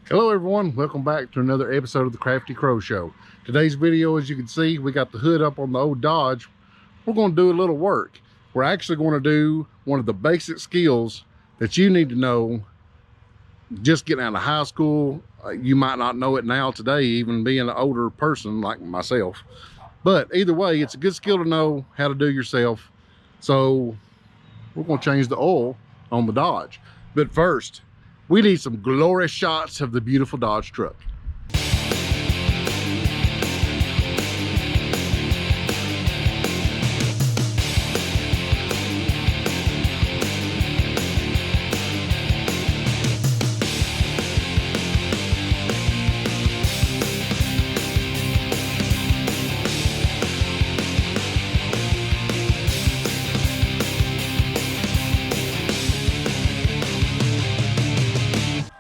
Hello everyone, welcome back to another episode of the Crafty Crow Show. Today's video, as you can see, we got the hood up on the old Dodge. We're going to do a little work. We're actually going to do one of the basic skills that you need to know just getting out of high school. You might not know it now today, even being an older person like myself. But either way, it's a good skill to know how to do yourself. So we're going to change the oil on the Dodge. But first, we need some glorious shots of the beautiful Dodge truck.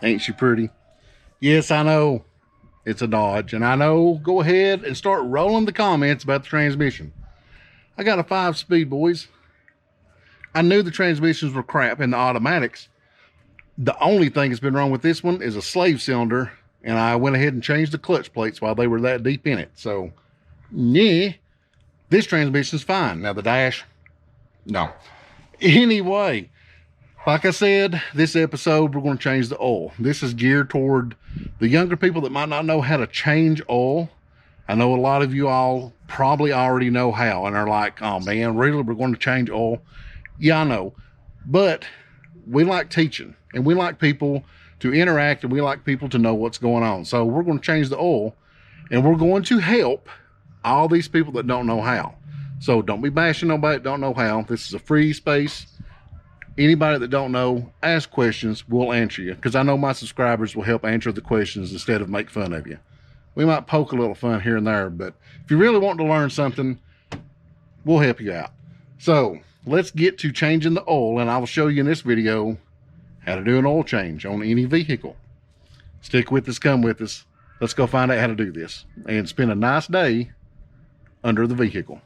Ain't she pretty? Yes, I know it's a Dodge, and I know, go ahead and start rolling the comments about the transmission. I got a 5-speed, boys. I knew the transmissions were crap and the automatics. The only thing that's been wrong with this one is a slave cylinder, and I went ahead and changed the clutch plates while they were that deep in it. So, yeah, this transmission's fine. Now the dash, no. Anyway, like I said, this episode, we're going to change the oil. This is geared toward the younger people that might not know how to change oil. I know a lot of you all probably already know how and are like, oh man, really, we're going to change oil? Yeah, I know. But we like teaching and we like people to interact and we like people to know what's going on. So we're going to change the oil and we're going to help all these people that don't know how. So don't be bashing nobody that don't know how. This is a free space. Anybody that don't know, ask questions, we'll answer you. Because I know my subscribers will help answer the questions instead of make fun of you. We might poke a little fun here and there, but if you really want to learn something, we'll help you out. So let's get to changing the oil, and I will show you in this video how to do an oil change on any vehicle. Stick with us, come with us. Let's go find out how to do this and spend a nice day under the vehicle.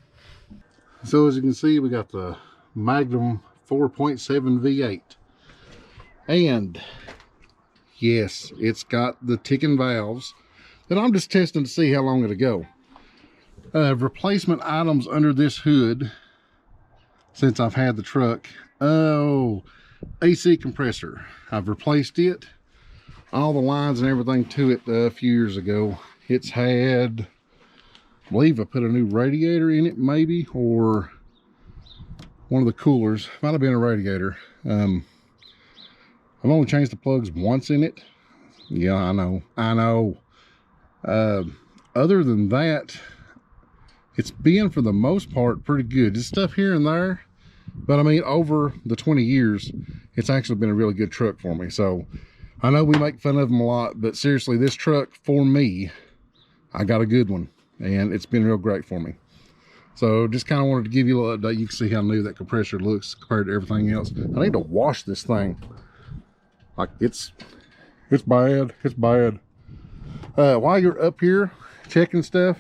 So as you can see, we got the Magnum 4.7 V8, and yes, it's got the ticking valves that I'm just testing to see how long it'll go. Replacement items under this hood since I've had the truck. Oh, AC compressor. I've replaced it, all the lines and everything to it a few years ago. It's had, I believe I put a new radiator in it maybe, or one of the coolers. Might have been a radiator. I've only changed the plugs once in it. Yeah, I know. Other than that, it's been for the most part pretty good. Just stuff here and there, but I mean, over the 20 years, it's actually been a really good truck for me. So I know we make fun of them a lot, but seriously, this truck for me, I got a good one, and it's been real great for me. So just kind of wanted to give you a little update. You can see how new that compressor looks compared to everything else. I need to wash this thing. Like it's bad. It's bad. While you're up here checking stuff,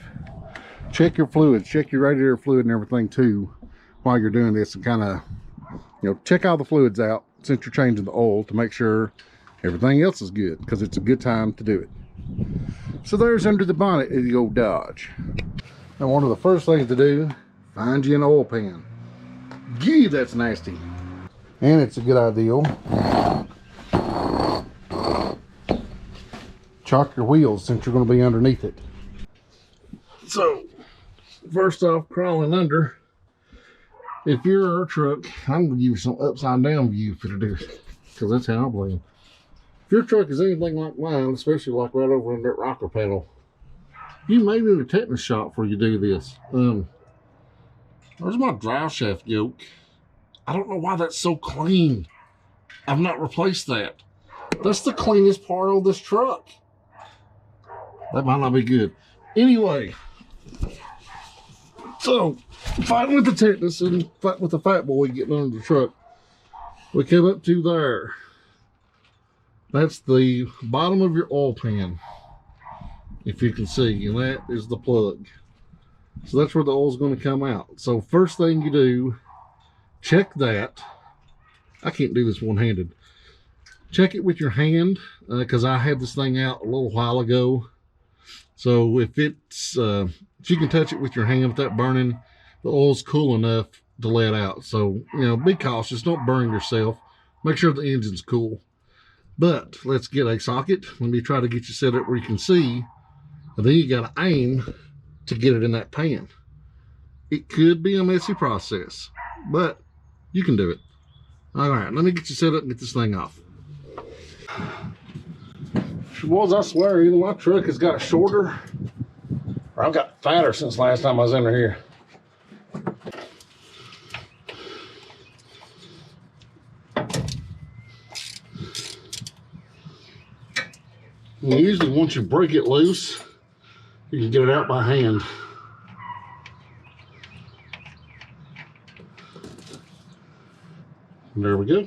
check your fluids, check your radiator fluid and everything too while you're doing this, and kind of, you know, check all the fluids out since you're changing the oil to make sure everything else is good, because it's a good time to do it. So there's under the bonnet of the old Dodge. Now, one of the first things to do, find you an oil pan. Gee, that's nasty. And it's a good idea. Chalk your wheels since you're going to be underneath it. So, first off, crawling under. If you're our truck, I'm going to give you some upside down view for to do, because that's how I believe. If your truck is anything like mine, especially like right over in that rocker pedal, you may need a tetanus shot before you do this. There's my drive shaft yoke. I don't know why that's so clean. I've not replaced that. That's the cleanest part of this truck. That might not be good. Anyway, so fighting with the tetanus and fighting with the fat boy getting under the truck, we come up to there. That's the bottom of your oil pan, if you can see, and that is the plug. So that's where the oil's going to come out. So first thing you do, check that. I can't do this one-handed. check it with your hand, because I had this thing out a little while ago. So if it's if you can touch it with your hand without burning, the oil's cool enough to let out. So, you know, be cautious, don't burn yourself. Make sure the engine's cool. But let's get a socket. Let me try to get you set up where you can see. And then you got to aim to get it in that pan. It could be a messy process, but you can do it. All right, let me get you set up and get this thing off. Boys, I swear, either my truck has got shorter or I've got fatter since last time I was under here. And usually once you break it loose, you can get it out by hand. And there we go.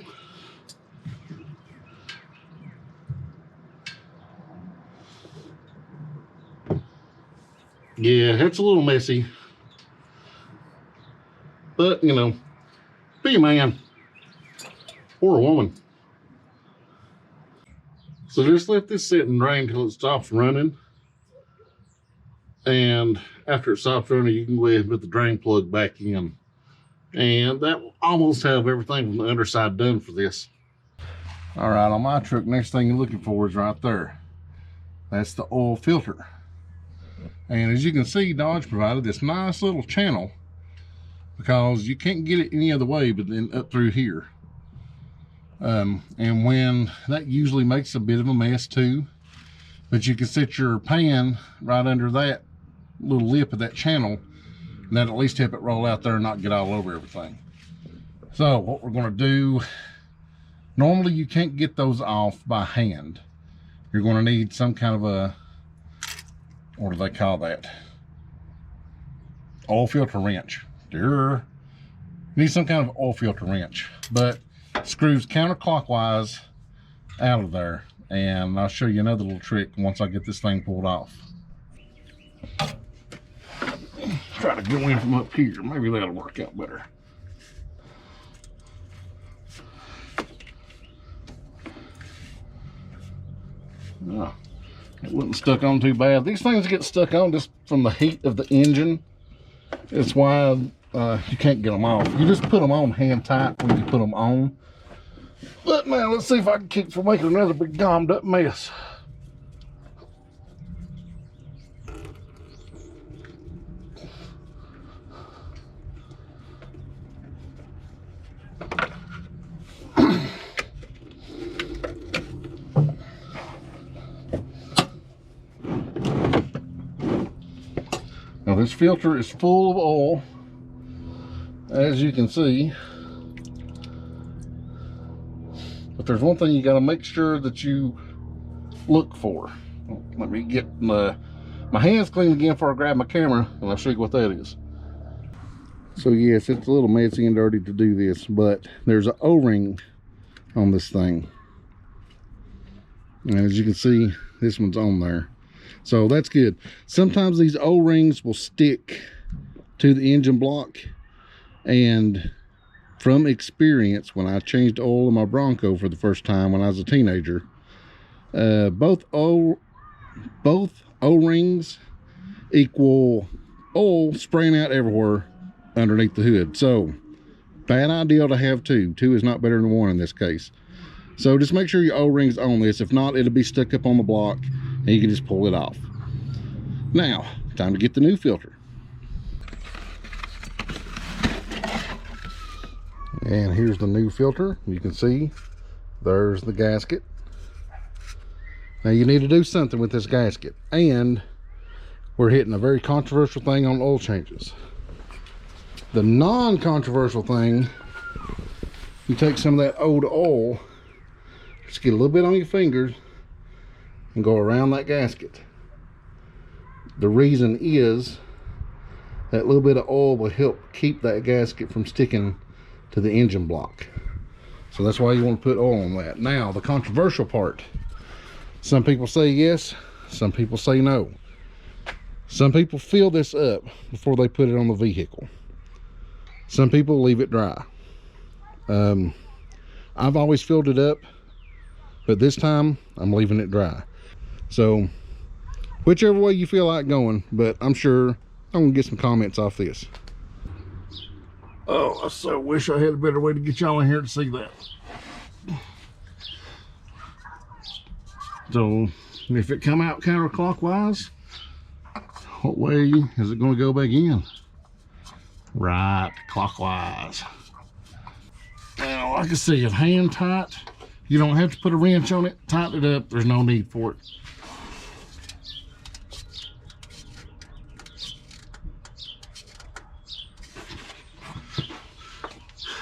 Yeah, it's a little messy, but you know, be a man or a woman. So just let this sit and drain until it stops running. And after it stops running, you can go ahead and put the drain plug back in. And that will almost have everything from the underside done for this. All right, on my truck, next thing you're looking for is right there. That's the oil filter. And as you can see, Dodge provided this nice little channel because you can't get it any other way but then up through here. And when that usually makes a bit of a mess too, but you can set your pan right under that little lip of that channel, and that'll at least help it roll out there and not get all over everything. So what we're going to do, normally you can't get those off by hand. You're going to need some kind of a, what do they call that? Oil filter wrench. You need some kind of oil filter wrench, but screws counterclockwise out of there. And I'll show you another little trick once I get this thing pulled off. Try to go in from up here. Maybe that'll work out better. Oh, it wasn't stuck on too bad. These things get stuck on just from the heat of the engine. It's why you can't get them off. You just put them on hand tight when you put them on. But now let's see if I can keep from making another big gommed up mess. Now this filter is full of oil, as you can see. But there's one thing you got to make sure that you look for. Let me get my hands clean again before I grab my camera, and I'll show you what that is. So yes, it's a little messy and dirty to do this, but there's an O-ring on this thing. And as you can see, this one's on there. So that's good. Sometimes these O-rings will stick to the engine block, and from experience, when I changed oil in my Bronco for the first time when I was a teenager, both O-rings equal oil spraying out everywhere underneath the hood. So bad idea to have two. Two is not better than one in this case. So just make sure your O-ring's on this. If not, it'll be stuck up on the block and you can just pull it off. Now, time to get the new filter. And here's the new filter. You can see there's the gasket. Now you need to do something with this gasket, and we're hitting a very controversial thing on oil changes. The non-controversial thing, you take some of that old oil, just get a little bit on your fingers and go around that gasket. The reason is that little bit of oil will help keep that gasket from sticking to the engine block. So that's why you want to put oil on that. Now, the controversial part. Some people say yes, some people say no. Some people fill this up before they put it on the vehicle. Some people leave it dry. I've always filled it up but this time I'm leaving it dry. So whichever way you feel like going, but I'm sure I'm gonna get some comments off this. Oh, I so wish I had a better way to get y'all in here to see that. So if it come out counterclockwise, what way is it going to go back in? Right, clockwise. Now, like I said, hand tight. You don't have to put a wrench on it. Tighten it up. There's no need for it.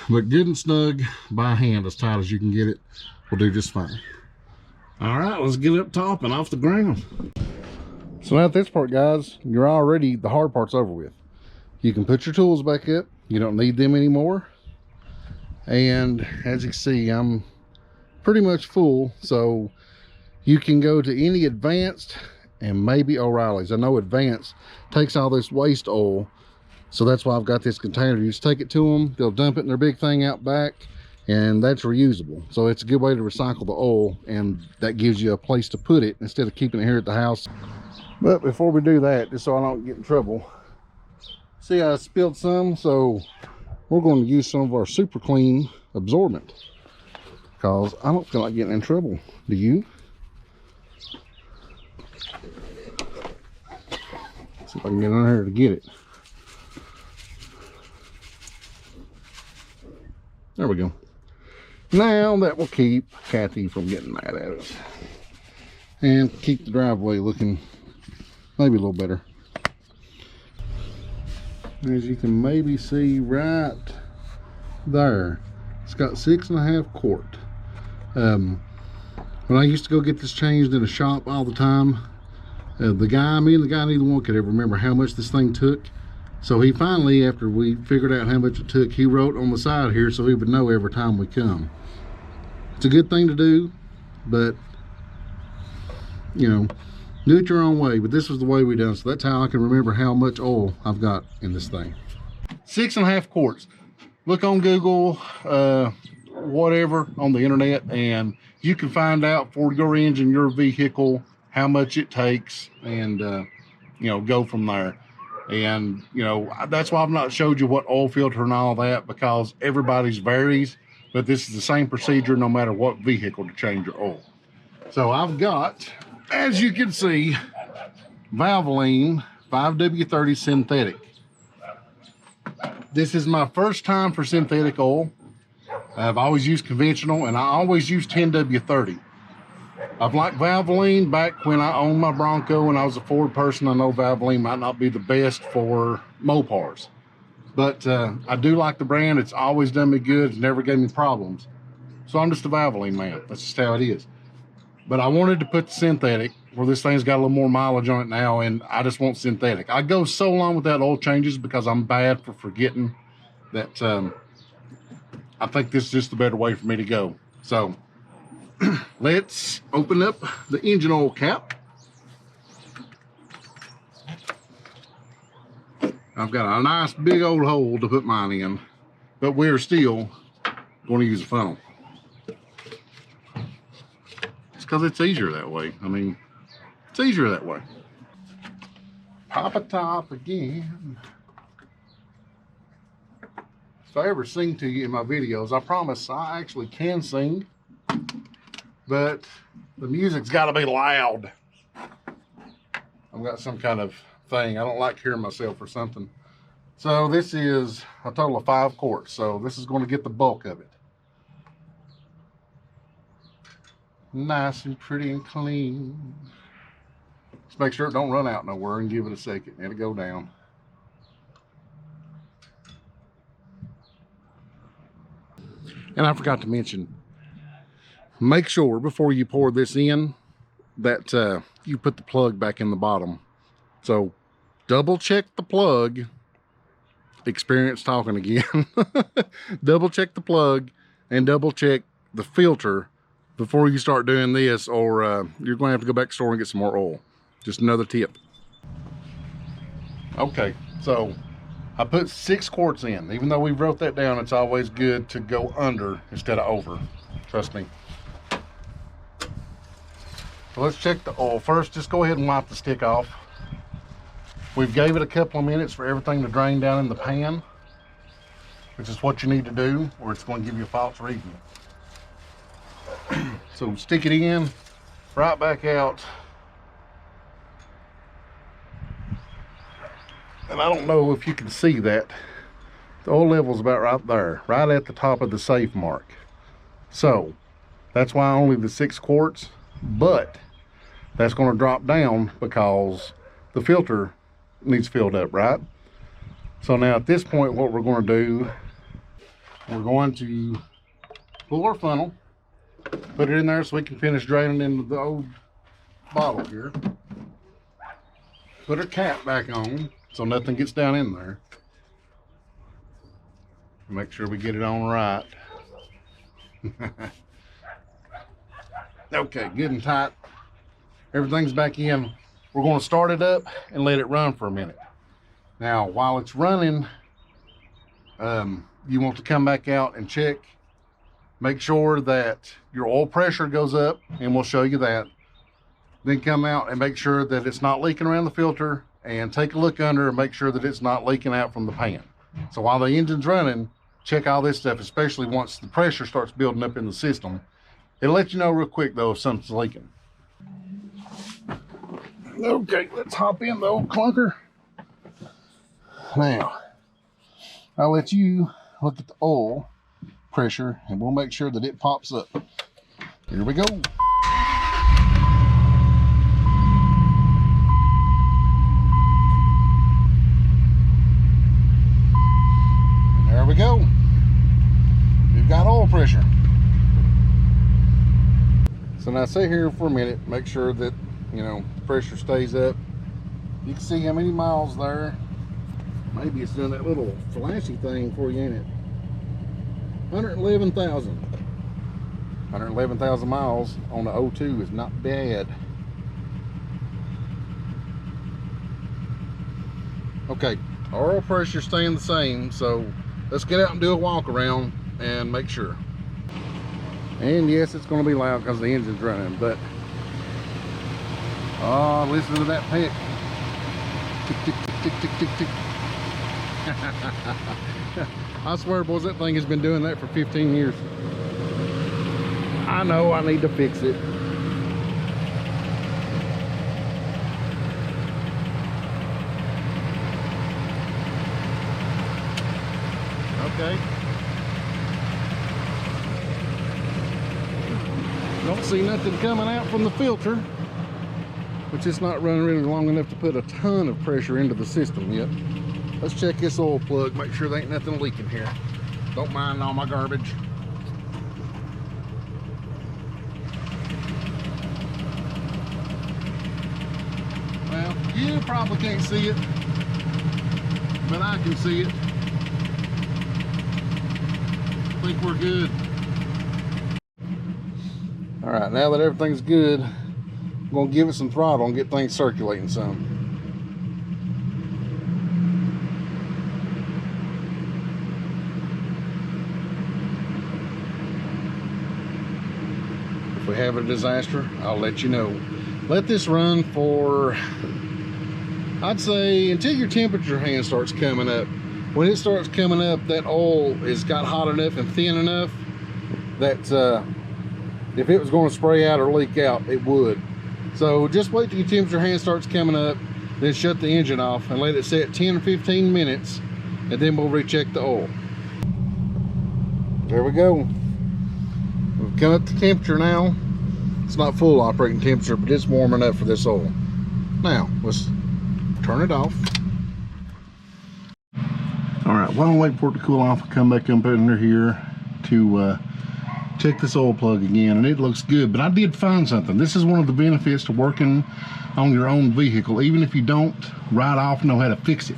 But good and snug by hand, as tight as you can get it, will do just fine. All right, let's get up top and off the ground. So now at this part, guys, you're already, the hard part's over with. You can put your tools back up. You don't need them anymore. And as you can see, I'm pretty much full. So you can go to any Advanced and maybe O'Reilly's. I know Advanced takes all this waste oil. So that's why I've got this container. You just take it to them. They'll dump it in their big thing out back. And that's reusable. So it's a good way to recycle the oil, and that gives you a place to put it instead of keeping it here at the house. But before we do that, just so I don't get in trouble, see I spilled some, so we're going to use some of our super clean absorbent because I don't feel like getting in trouble. Do you? See if I can get in here to get it. There we go. Now that will keep Kathy from getting mad at us and keep the driveway looking maybe a little better. As you can maybe see right there, it's got 6.5 quart. When I used to go get this changed in a shop all the time, me and the guy, neither one could ever remember how much this thing took. So he finally, after we figured out how much it took, he wrote on the side here so he would know every time we come. It's a good thing to do, but you know, do it your own way. But this was the way we done it, so that's how I can remember how much oil I've got in this thing. 6.5 quarts. Look on Google, whatever, on the internet, and you can find out for your engine, your vehicle, how much it takes, and you know, go from there. And you know, that's why I've not showed you what oil filter and all that, because everybody's varies. But this is the same procedure no matter what vehicle to change your oil. So I've got, as you can see, Valvoline 5W30 synthetic. This is my first time for synthetic oil. I've always used conventional, and I always use 10W30. I've liked Valvoline back when I owned my Bronco and I was a Ford person. I know Valvoline might not be the best for Mopars. But I do like the brand. It's always done me good. It's never gave me problems. So I'm just a Valvoline man. That's just how it is. But I wanted to put the synthetic, where this thing's got a little more mileage on it now, and I just want synthetic. I go so long without oil changes because I'm bad for forgetting that I think this is just the better way for me to go. So let's open up the engine oil cap. I've got a nice big old hole to put mine in, but we're still going to use a funnel. It's because it's easier that way. I mean, it's easier that way. Pop a top again. If I ever sing to you in my videos, I promise I actually can sing, but the music's got to be loud. I've got some kind of thing. I don't like hearing myself or something. So this is a total of 5 quarts. So this is going to get the bulk of it. Nice and pretty and clean. Just make sure it don't run out nowhere and give it a second. Let it go down. And I forgot to mention, make sure before you pour this in that you put the plug back in the bottom. So double check the plug. Experience talking again. Double check the plug and double check the filter before you start doing this, or you're going to have to go back to the store and get some more oil. Just another tip. Okay, so I put 6 quarts in. Even though we wrote that down, it's always good to go under instead of over. Trust me. So let's check the oil first. Just go ahead and wipe the stick off. We've gave it a couple of minutes for everything to drain down in the pan, which is what you need to do, or it's going to give you a false reading. So stick it in, right back out. And I don't know if you can see that. The oil level is about right there, right at the top of the safe mark. So that's why only the 6 quarts, but that's going to drop down because the filter needs filled up, right? So now at this point, what we're going to do, we're going to pull our funnel, put it in there so we can finish draining into the old bottle here. Put our cap back on so nothing gets down in there. Make sure we get it on right. Okay, good and tight. Everything's back in. We're going to start it up and let it run for a minute. Now, while it's running, you want to come back out and check. Make sure that your oil pressure goes up, and we'll show you that. Then come out and make sure that it's not leaking around the filter, and take a look under and make sure that it's not leaking out from the pan. So while the engine's running, check all this stuff, especially once the pressure starts building up in the system. It'll let you know real quick though if something's leaking. Okay, let's hop in the old clunker. Now, I'll let you look at the oil pressure and we'll make sure that it pops up. Here we go. There we go. We've got oil pressure. So now sit here for a minute, make sure that, you know, pressure stays up. You can see how many miles there. Maybe it's done that little flashy thing for you, ain't it? 111,000. 111,000 miles on the O2 is not bad. Okay, our oil pressure staying the same, so let's get out and do a walk around and make sure. And yes, it's going to be loud because the engine's running, but oh, listen to that pick. Tick, tick, tick, tick, tick, tick, tick. I swear, boys, that thing has been doing that for 15 years. I know I need to fix it. Okay. Don't see nothing coming out from the filter, which it's not running really long enough to put a ton of pressure into the system yet. Let's check this oil plug, make sure there ain't nothing leaking here. Don't mind all my garbage. Well, you probably can't see it, but I can see it. I think we're good. All right, now that everything's good, I'm gonna give it some throttle and get things circulating some. If we have a disaster, I'll let you know. Let this run for, I'd say, until your temperature hand starts coming up. When it starts coming up, that oil has got hot enough and thin enough that if it was going to spray out or leak out, it would. So just wait till your temperature hand starts coming up, then shut the engine off and let it set 10 or 15 minutes, and then we'll recheck the oil. There we go. We've come up to temperature now. It's not full operating temperature, but it's warm enough for this oil. Now, let's turn it off. All right, while I wait for it to cool off, I'll come back up under here to check this oil plug again, and it looks good. But I did find something. This is one of the benefits to working on your own vehicle, even if you don't right off know how to fix it.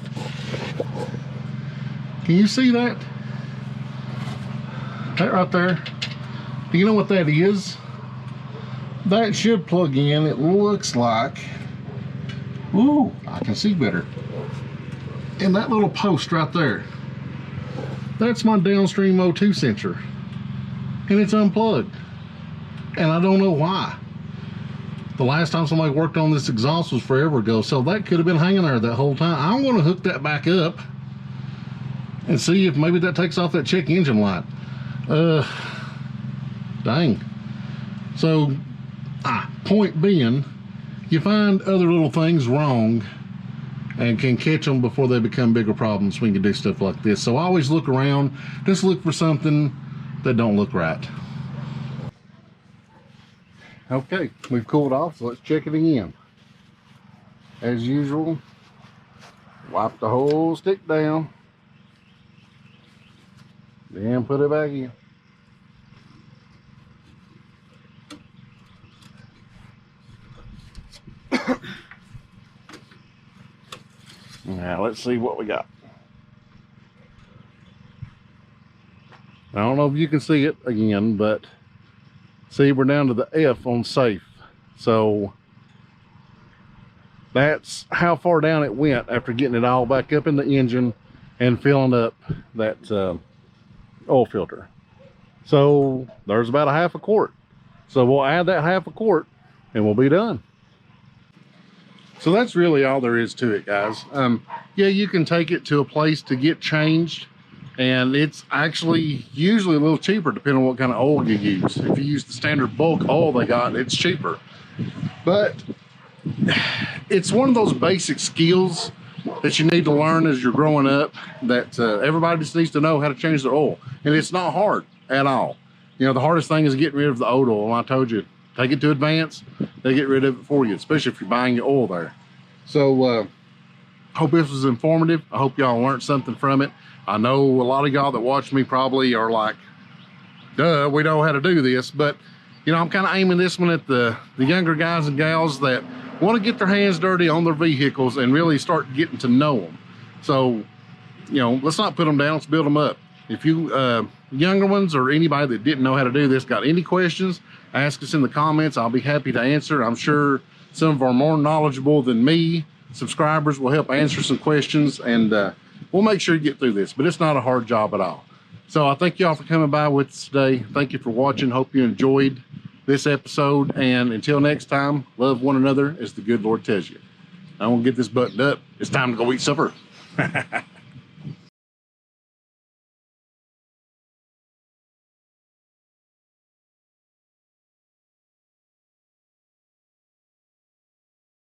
Can you see that? That right there. Do you know what that is? That should plug in. It looks like, ooh, I can see better. And that little post right there, that's my Downstream O2 sensor. And it's unplugged, and I don't know why. the last time somebody worked on this exhaust was forever ago, so that could have been hanging there that whole time. I'm going to hook that back up and see if maybe that takes off that check engine light. Dang. So, point being, you find other little things wrong and can catch them before they become bigger problems when you do stuff like this. So always look around, just look for something that don't look right. Okay, we've cooled off, so let's check it again. As usual, wipe the whole stick down, then put it back in. Now let's see what we got. I don't know if you can see it again, but see, we're down to the F on safe. So that's how far down it went after getting it all back up in the engine and filling up that oil filter. So there's about a half a quart. So we'll add that half a quart and we'll be done. So that's really all there is to it, guys. Yeah, you can take it to a place to get changed, and it's actually usually a little cheaper depending on what kind of oil you use. If you use the standard bulk oil they got, it's cheaper. But it's one of those basic skills that you need to learn as you're growing up, that everybody just needs to know how to change their oil. And it's not hard at all. You know, the hardest thing is getting rid of the old oil. And I told you, take it to Advance, they get rid of it for you, especially if you're buying your oil there. So hope this was informative. I hope y'all learned something from it. I know a lot of y'all that watch me probably are like, duh, we know how to do this. But you know, I'm kind of aiming this one at the younger guys and gals that want to get their hands dirty on their vehicles and really start getting to know them. So, you know, let's not put them down, let's build them up. If you younger ones or anybody that didn't know how to do this got any questions, ask us in the comments. I'll be happy to answer. I'm sure some of our more knowledgeable than me subscribers will help answer some questions, and we'll make sure you get through this. But it's not a hard job at all. So I thank y'all for coming by with us today. Thank you for watching. Hope you enjoyed this episode, and until next time, love one another as the good Lord tells you. I want to get this buttoned up. It's time to go eat supper.